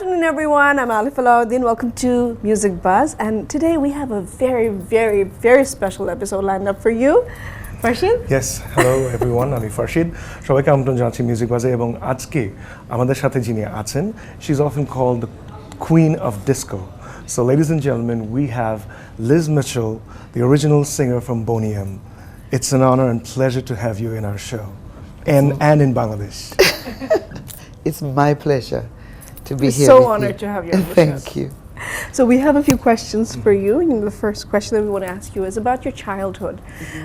afternoon, everyone. I'm Alif Alauddin. Welcome to Music Buzz. And today we have a very, very, very special episode lined up for you. Farshid? Yes, hello everyone. আমি ফারশিদ সবাইকে আমন্ত্রণ জানাচ্ছি music বাজে এবং আজকে আমাদের সাথে যিনি আছেন she's often called the queen of disco. So ladies and gentlemen, we have Liz Mitchell, the original singer from Boney. It's an honor and pleasure to have you in our show and in Bangladesh. It's my pleasure to be We're here. So with honored you. to have you on the Thank show. you. So we have a few questions for you. And the first question that we want to ask you is about your childhood.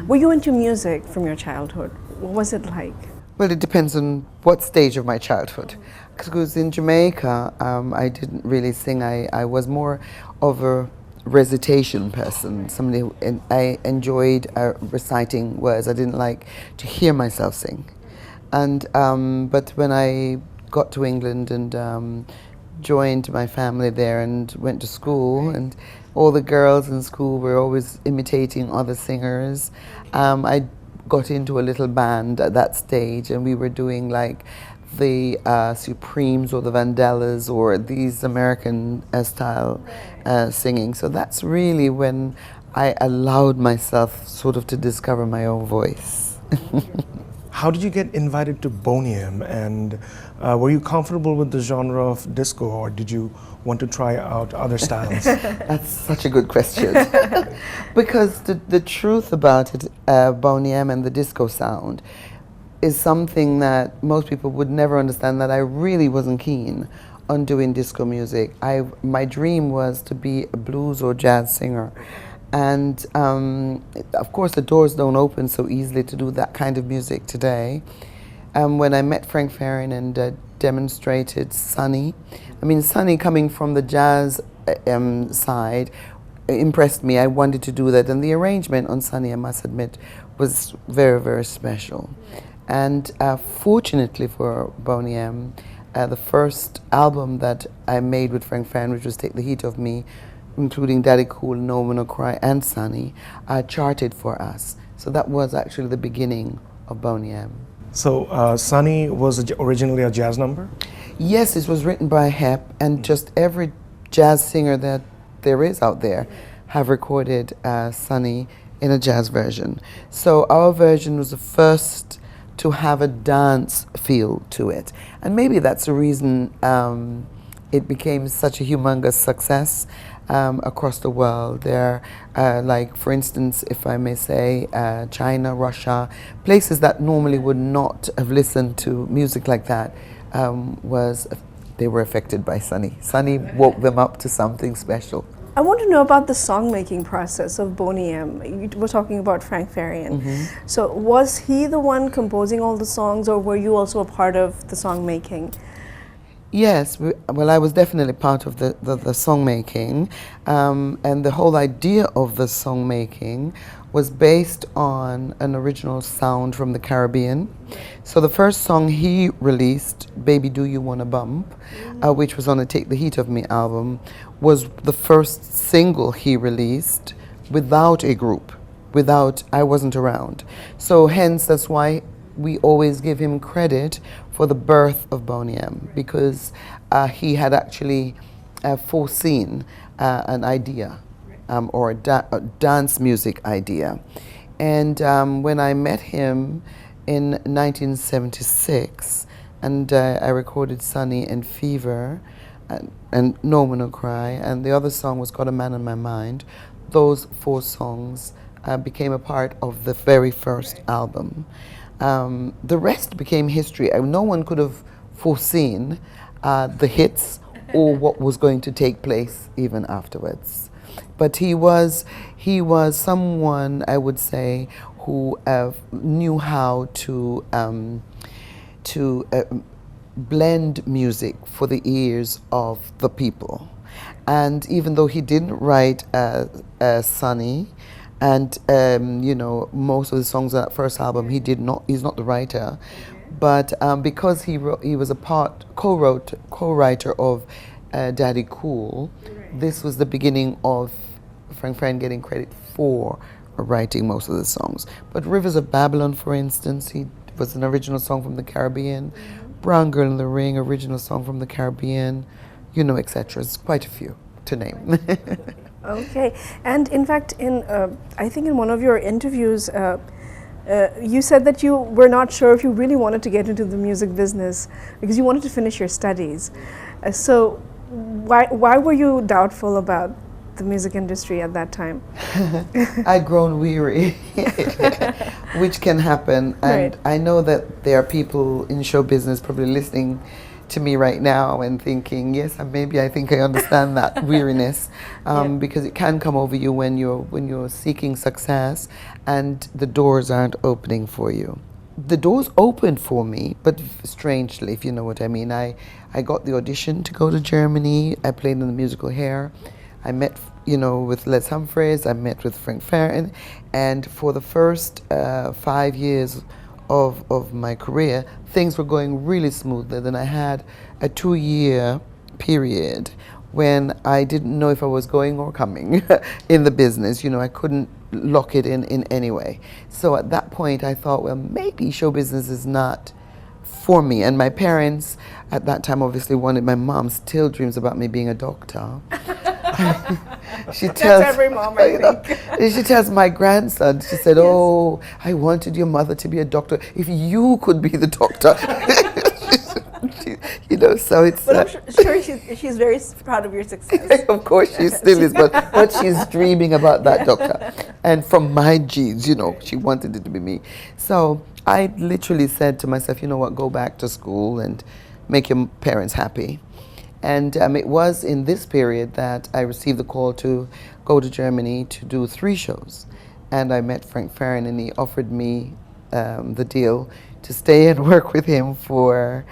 Were you into music from your childhood? What was it like? Well, it depends on what stage of my childhood. Because in Jamaica, I didn't really sing. I was more of a recitation person. Somebody who, and I enjoyed reciting words. I didn't like to hear myself sing. And but when I got to England and joined my family there and went to school, and all the girls in school were always imitating other singers. I got into a little band at that stage, and we were doing like the Supremes or the Vandellas or these American style singing. So that's really when I allowed myself sort of to discover my own voice. How did you get invited to Boney, and were you comfortable with the genre of disco, or did you want to try out other styles? That's such a good question. Because the truth about it, Boney and the disco sound is something that most people would never understand, that I really wasn't keen on doing disco music. My dream was to be a blues or jazz singer. And of course the doors don't open so easily to do that kind of music today. When I met Frank Farian and demonstrated Sonny, I mean Sonny coming from the jazz side impressed me. I wanted to do that, and the arrangement on Sonny, I must admit, was very, very special. And fortunately for Boney the first album that I made with Frank Farian, which was Take the Heat Off Me, including Daddy Cool, No Woman No Cry, and Sonny, charted for us. So that was actually the beginning of Boney. So Sonny was originally a jazz number? Yes, it was written by Hep, and just every jazz singer that there is out there have recorded Sonny in a jazz version. So our version was the first to have a dance feel to it. And maybe that's the reason it became such a humongous success across the world. There, like for instance, if I may say, China, Russia, places that normally would not have listened to music like that, they were affected by Sonny. Sonny woke them up to something special. I want to know about the song-making process of Boney. You were talking about Frank Farian. So was he the one composing all the songs, or were you also a part of the song-making? Yes, well, I was definitely part of the song making, and the whole idea of the song making was based on an original sound from the Caribbean. So the first song he released, Baby Do You Wanna Bump, which was on the Take the Heat of Me album, was the first single he released without a group, I wasn't around. So hence that's why we always give him credit for the birth of Boney, because he had actually foreseen an idea or a dance music idea. And when I met him in 1976, and I recorded Sonny and Fever and No Woman No Cry, and the other song was Got a Man on My Mind, those 4 songs became a part of the very first album. The rest became history. No one could have foreseen the hits or what was going to take place even afterwards. But he was someone, I would say, who knew how to blend music for the ears of the people. And even though he didn't write Sonny, and you know, most of the songs on that first album, he's not the writer, but because he was a co-writer of Daddy Cool, this was the beginning of Frank Farian getting credit for writing most of the songs. But Rivers of Babylon, for instance, he was an original song from the Caribbean. Brown Girl in the Ring, original song from the Caribbean. etc. It's quite a few to name. Okay, and in fact, I think in one of your interviews, you said that you were not sure if you really wanted to get into the music business because you wanted to finish your studies. So why were you doubtful about the music industry at that time? I'd grown weary, which can happen. And Right. I know that there are people in show business probably listening to me right now and thinking, yes, maybe I think I understand that weariness, because it can come over you when you're seeking success and the doors aren't opening for you. The doors opened for me, but strangely, if you know what I mean. I got the audition to go to Germany. I played in the musical Hair. I met, with Les Humphreys. I met with Frank Farian, and for the first 5 years of my career, things were going really smoothly. Then I had a 2-year period when I didn't know if I was going or coming in the business. I couldn't lock it in any way. So at that point, I thought, well, maybe show business is not for me. And my parents at that time obviously wanted, my mom still dreams about me being a doctor. That's every mom, I think. She tells my grandson, she said, Yes. "Oh, I wanted your mother to be a doctor. If you could be the doctor." So it's... But I'm sure she's very proud of your success. Of course she still is, but she's dreaming about that doctor. And from my genes, she wanted it to be me. So I literally said to myself, you know what, go back to school and make your parents happy. And it was in this period that I received the call to go to Germany to do 3 shows. And I met Frank Farian, and he offered me the deal to stay and work with him for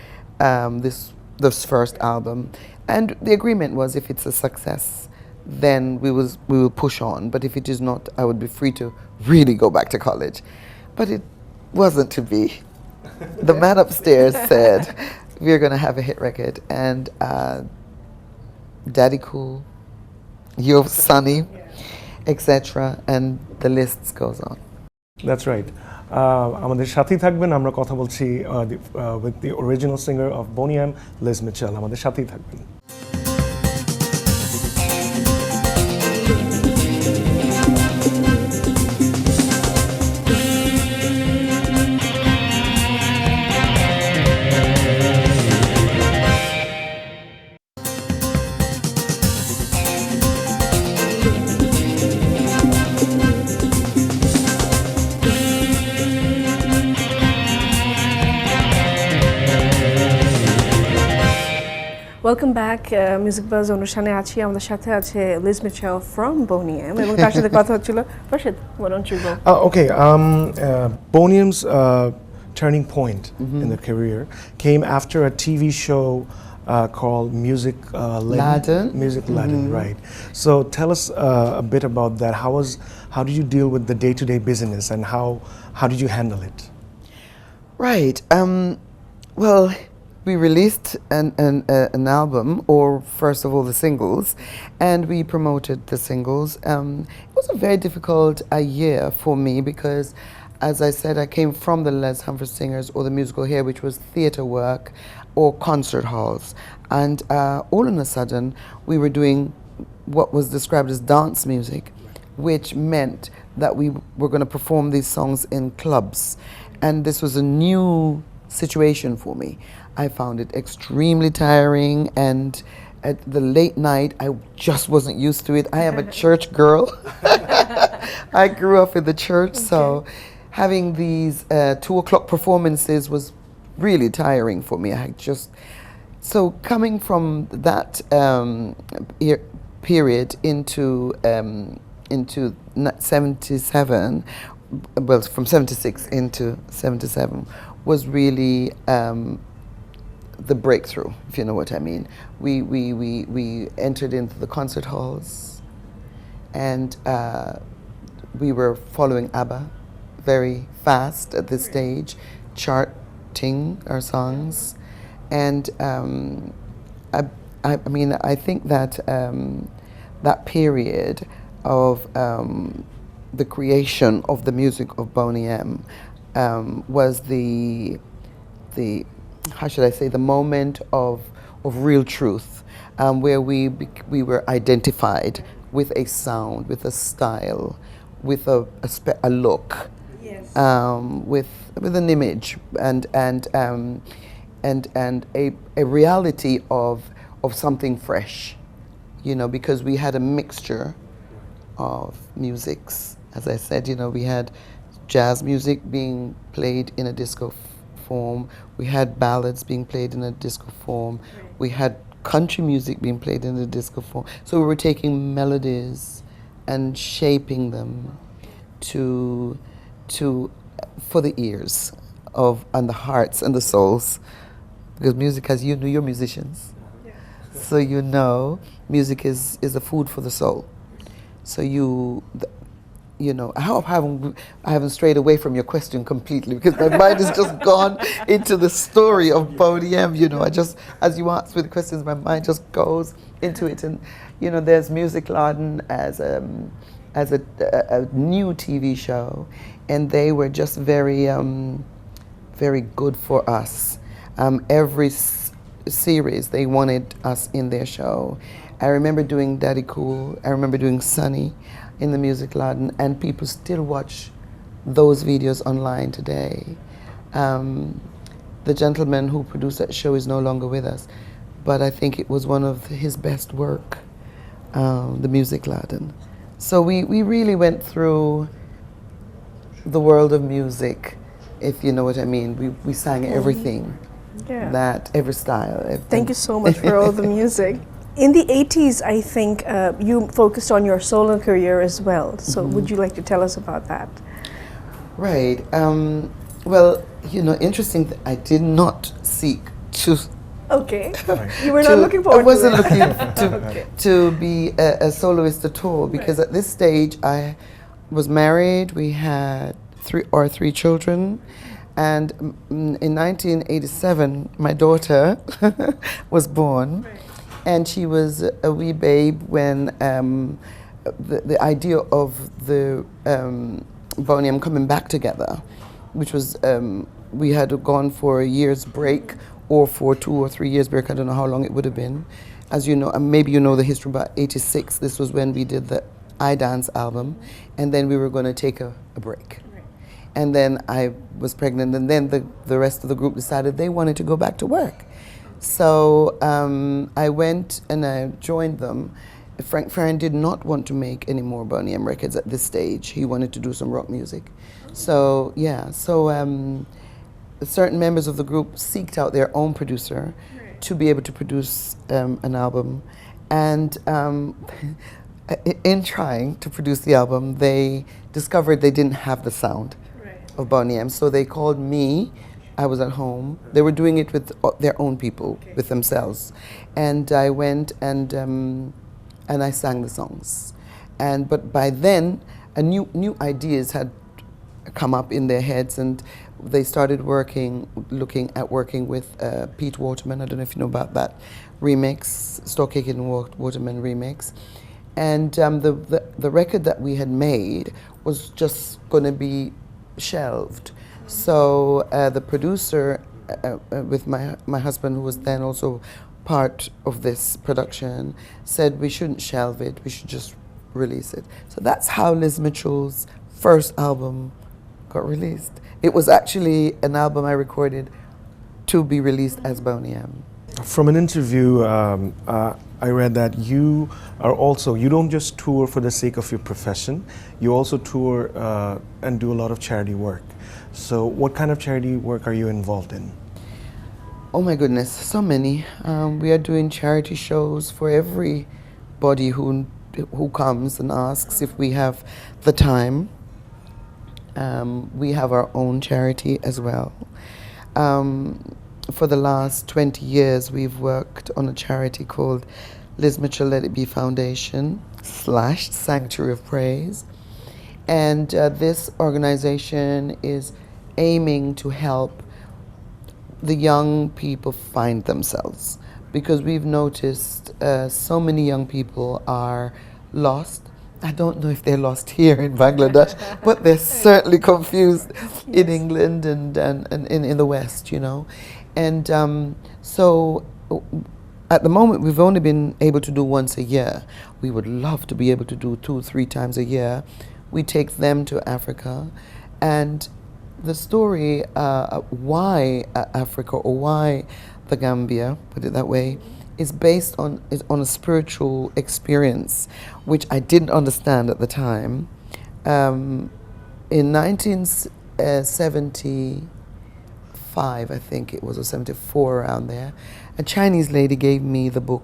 this first album. And the agreement was, if it's a success, then we will push on. But if it is not, I would be free to really go back to college. But it wasn't to be. The man upstairs said, we're going to have a hit record, and Daddy Cool, You're Sunny, etc., and the list goes on. That's right. আমাদের সাথেই থাকবেন, আমরা কথা বলছি with the original singer of Boney M, Liz Mitchell. আমাদের সাথেই থাকবেন. Welcome back, Music Buzz অনুষ্ঠানে আছি, আমাদের সাথে আছে Liz Mitchell from Boney M এবং তার সাথে কথা হচ্ছিল Farshid, why don't you go? Okay, Boney M's turning point in the career came after a TV show called Music Laden. Music Laden, right. So tell us a bit about that. How did you deal with the day-to-day business, and how did you handle it? Right. Well, we released an album, or first of all the singles, and we promoted the singles. It was a very difficult year for me because, as I said, I came from the Les Humphreys Singers, or the musical Hair, which was theatre work or concert halls. And all of a sudden, we were doing what was described as dance music, which meant that we were going to perform these songs in clubs. And this was a new situation for me. I found it extremely tiring, and at the late night, I just wasn't used to it. I am a church girl. I grew up in the church, so having these 2 o'clock performances was really tiring for me. So coming from that period into 77, well, from 76 into 77, was really the breakthrough, if you know what I mean. We entered into the concert halls, and we were following ABBA very fast at this stage, charting our songs. And I think that that period of the creation of the music of Boney M was the how should I say, the moment of real truth. where we were identified with a sound, with a style, with a look, Yes. with an image, and a reality of something fresh, you know, because we had a mixture of musics. As I said, you know, we had jazz music being played in a disco form. We had ballads being played in a disco form. Right. We had country music being played in a disco form. So we were taking melodies and shaping them for the ears and the hearts and the souls, because music, as you know, you're musicians, so you know, music is a food for the soul. So you know, I hope I haven't strayed away from your question completely, because my mind has just gone into the story of Boney M. You know, as you ask me the questions, my mind just goes into it. And you know, there's Music Laden as a new TV show, and they were just very good for us. Every series, they wanted us in their show. I remember doing Daddy Cool. I remember doing Sunny in the Music Laden, and people still watch those videos online today. The gentleman who produced that show is no longer with us, but I think it was one of his best work, the Music Laden. So we really went through the world of music, if you know what I mean. We sang everything, every style. Everything. Thank you so much for all the music. In the 80s, I think you focused on your solo career as well. So would you like to tell us about that? Right. Well, you know, interesting, I did not seek to... Okay. You were not looking forward to it. I wasn't looking to be a soloist at all, because at this stage I was married, we had three children, and in 1987 my daughter was born. Right. And she was a wee babe when the idea of the Boney M coming back together, which was, we had gone for a year's break, or for 2 or 3 years break, I don't know how long it would have been. As you know, maybe you know the history, about 86, this was when we did the I Dance album, and then we were going to take a break. Right. And then I was pregnant, and then the rest of the group decided they wanted to go back to work. So I went and I joined them. Frank Farren did not want to make any more Boney M records at this stage. He wanted to do some rock music. So yeah, certain members of the group seeked out their own producer to be able to produce an album. And in trying to produce the album, they discovered they didn't have the sound of Boney M. So they called me. I was at home. They were doing it with their own people, with themselves. And I went and I sang the songs. But by then, new ideas had come up in their heads, and they started looking at working with Pete Waterman. I don't know if you know about that remix, Stock Aitken Waterman remix. And the record that we had made was just going to be shelved. So the producer, with my husband, who was then also part of this production, said we shouldn't shelve it, we should just release it. So that's how Liz Mitchell's first album got released. It was actually an album I recorded to be released as Boney M. From an interview, I read that you don't just tour for the sake of your profession, you also tour and do a lot of charity work. So what kind of charity work are you involved in? Oh my goodness, so many. We are doing charity shows for everybody who comes and asks if we have the time. We have our own charity as well. For the last 20 years, we've worked on a charity called Liz Mitchell Let It Be Foundation / Sanctuary of Praise. And this organization is aiming to help the young people find themselves, because we've noticed so many young people are lost. I don't know if they're lost here in Bangladesh, but they're certainly confused in England and in the West, you know. And so at the moment, we've only been able to do once a year. We would love to be able to do 2-3 times a year. We take them to Africa, and the story why Africa, or why the Gambia, put it that way, is based on a spiritual experience, which I didn't understand at the time. In 1975, I think it was, or 74, around there, a Chinese lady gave me the book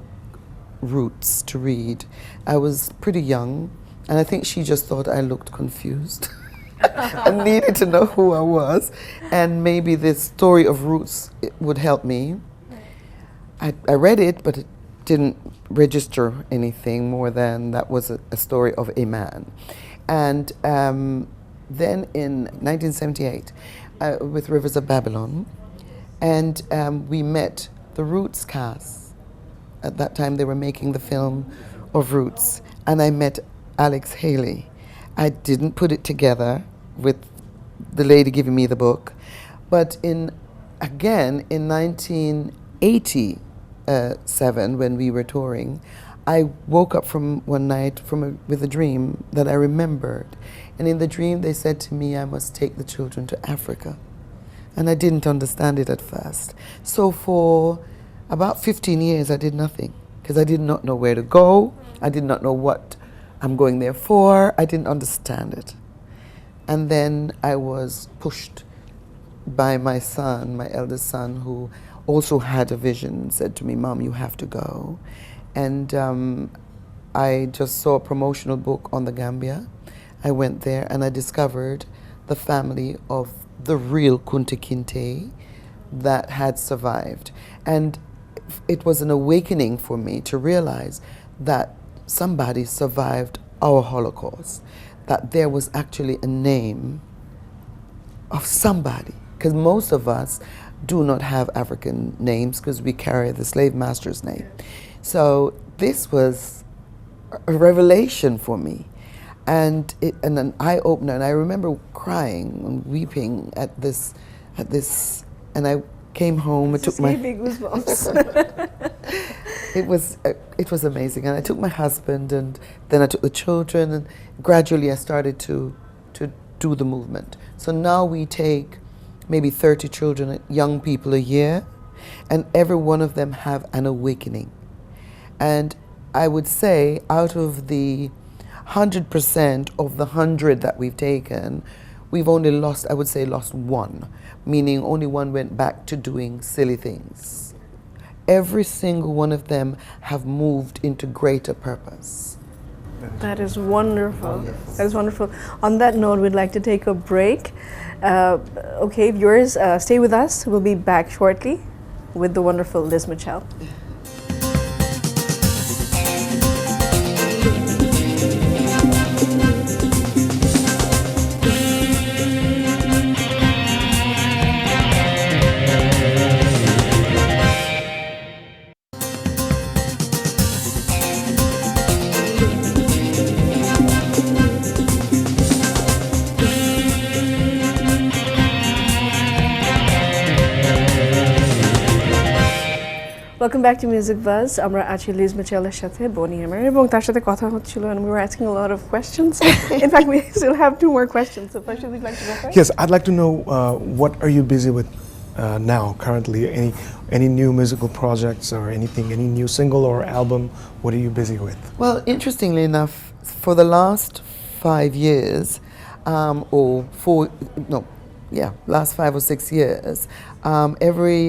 Roots to read. I was pretty young, and I think she just thought I looked confused. I needed to know who I was, and maybe this story of roots would help me. I read it, but it didn't register anything more than that was a story of a man. And then in 1978, with Rivers of Babylon, and we met the Roots cast. At that time, they were making the film of Roots, and I met Alex Haley. I didn't put it together with the lady giving me the book, but again in 1987, when we were touring, I woke up from one night with a dream that I remembered, and in the dream they said to me I must take the children to Africa, and I didn't understand it at first. So for about 15 years I did nothing, because I did not know where to go. I did not know what I'm going there for. I didn't understand it. And then I was pushed by my son, my eldest son, who also had a vision, said to me, "Mom, you have to go." And I just saw a promotional book on the Gambia. I went there and I discovered the family of the real Kunta Kinte that had survived. And it was an awakening for me to realize that somebody survived our Holocaust, that there was actually a name of somebody, because most of us do not have African names because we carry the slave master's name. So this was a revelation for me, and an eye-opener, and I remember crying and weeping at this, and I came home and took my... goosebumps. It was amazing, and I took my husband, and then I took the children, and gradually I started to do the movement. So now we take maybe 30 children, young people a year, and every one of them have an awakening. And I would say out of the 100% of the 100 that we've taken, we've only lost, I would say, lost one, meaning only one went back to doing silly things. Every single one of them have moved into greater purpose. That is wonderful. Yes. That is wonderful. On that note, we'd like to take a break. Okay, viewers, stay with us. We'll be back shortly with the wonderful Liz Mitchell. Welcome back to Music Buzz. আমরা আছি lease মিচেলের সাথে, বনি আমার, এবং তার সাথে কথা হচ্ছিল, and we were asking a lot of questions. In fact, we still have 2 more questions. So first, would you like to go first? Yes, I'd like to know what are you busy with now, currently? Any new musical projects or anything? Any new single or album? What are you busy with? Well, interestingly enough, for the last 5 years, last 5 or 6 years, every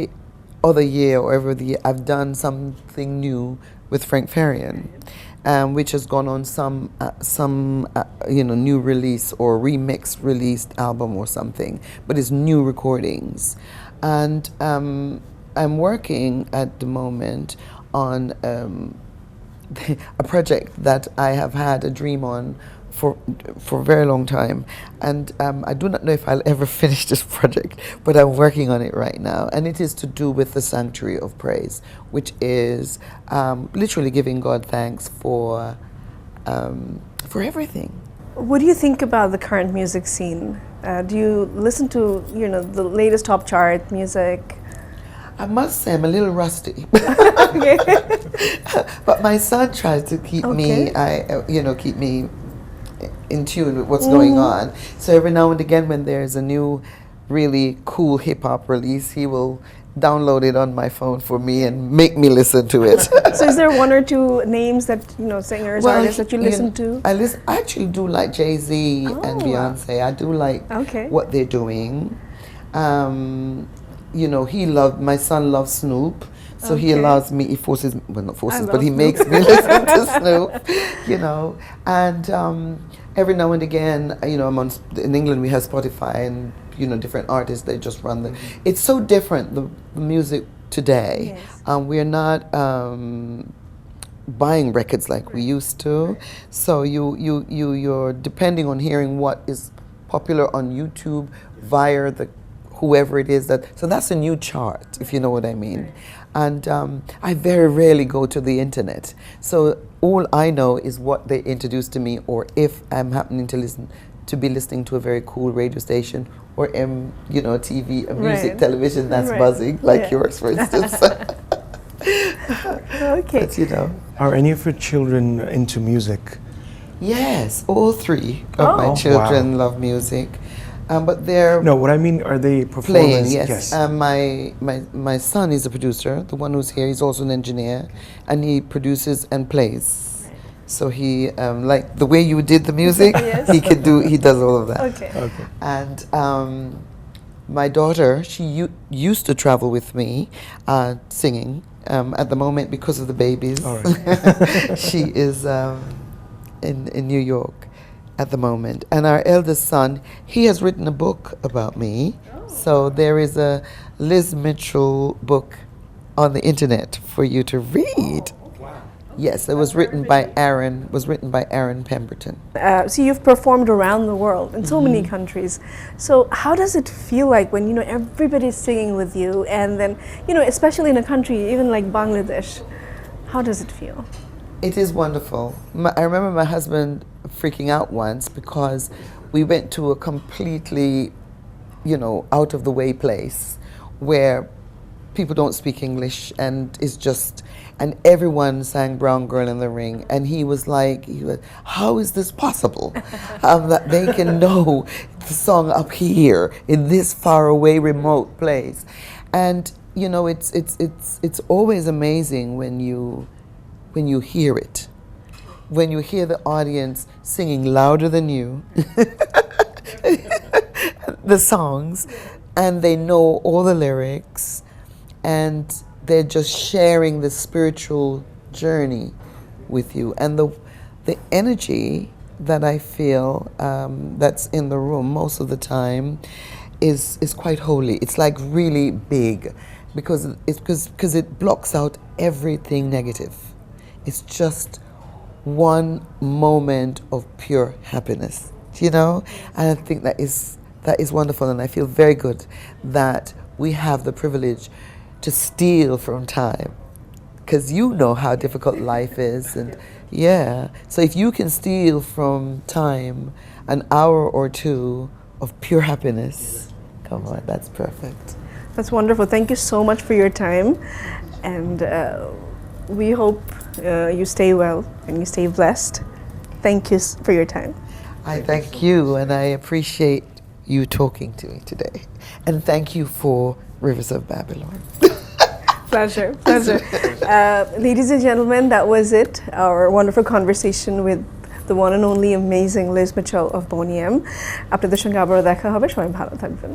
other year or every other year, I've done something new with Frank Farian, which has gone on some new release or remixed released album or something, but it's new recordings. And I'm working at the moment on a project that I have had a dream on for a very long time, and I do not know if I'll ever finish this project, but I'm working on it right now, and it is to do with the Sanctuary of Praise, which is literally giving God thanks for everything. What do you think about the current music scene? Do you listen to the latest top chart music? I must say I'm a little rusty. Okay. But my son tries to keep me, keep me in tune with what's going on. So every now and again when there's a new really cool hip hop release, he will download it on my phone for me and make me listen to it. So is there one or two names that, singers, artists that you listen to? I actually do like Jay-Z and Beyonce. I do like what they're doing. My son loves Snoop. So he allows me, but he makes me listen to Snoop, and every now and again, in England we have Spotify and, different artists, they just run the, it's so different, the music today. Yes. We're not buying records like we used to, so you're depending on hearing what is popular on YouTube via the whoever it is so that's a new chart, if you know what I mean. And I very rarely go to the internet. So all I know is what they introduce to me, or if I'm happening to be listening to a very cool radio station, or TV, music, television that's buzzing, like yours, for instance. Okay. But, Are any of your children into music? Yes, all three of my children love music. But they're what I mean, are they performing? Playing, yes. My son is a producer. The one who's here, he's also an engineer, and he produces and plays. So he, like the way you did the music, he does all of that. Okay. And my daughter, she used to travel with me, singing. At the moment, because of the babies, she is in New York at the moment. And our eldest son, he has written a book about me. So there is a Liz Mitchell book on the internet for you to read. Yes, it was written by Aaron Pemberton. So you've performed around the world in so many countries. So how does it feel like when everybody's singing with you, and then especially in a country even like Bangladesh? How does it feel? It is wonderful. I remember my husband freaking out once because we went to a completely, out of the way place where people don't speak English, and and everyone sang Brown Girl in the Ring, and he was like, how is this possible? That they can know the song up here in this far away remote place. And it's always amazing when you hear it, when you hear the audience singing louder than you the songs, and they know all the lyrics, and they're just sharing the spiritual journey with you. And the energy that I feel that's in the room most of the time is quite holy. It's like really big because it blocks out everything negative. It's just one moment of pure happiness, and I think that is wonderful, and I feel very good that we have the privilege to steal from time, because you know how difficult life is, and so if you can steal from time an hour or two of pure happiness, come on, that's perfect. That's wonderful. Thank you so much for your time, and we hope you stay well and you stay blessed. Thank you for your time. I thank you, and I appreciate you talking to me today. And thank you for Rivers of Babylon. Pleasure. Ladies and gentlemen, that was it. Our wonderful conversation with the one and only amazing Liz Mitchell of Boney M. আপনাদের সঙ্গে আবারও দেখা হবে, সবাই ভালো থাকবেন।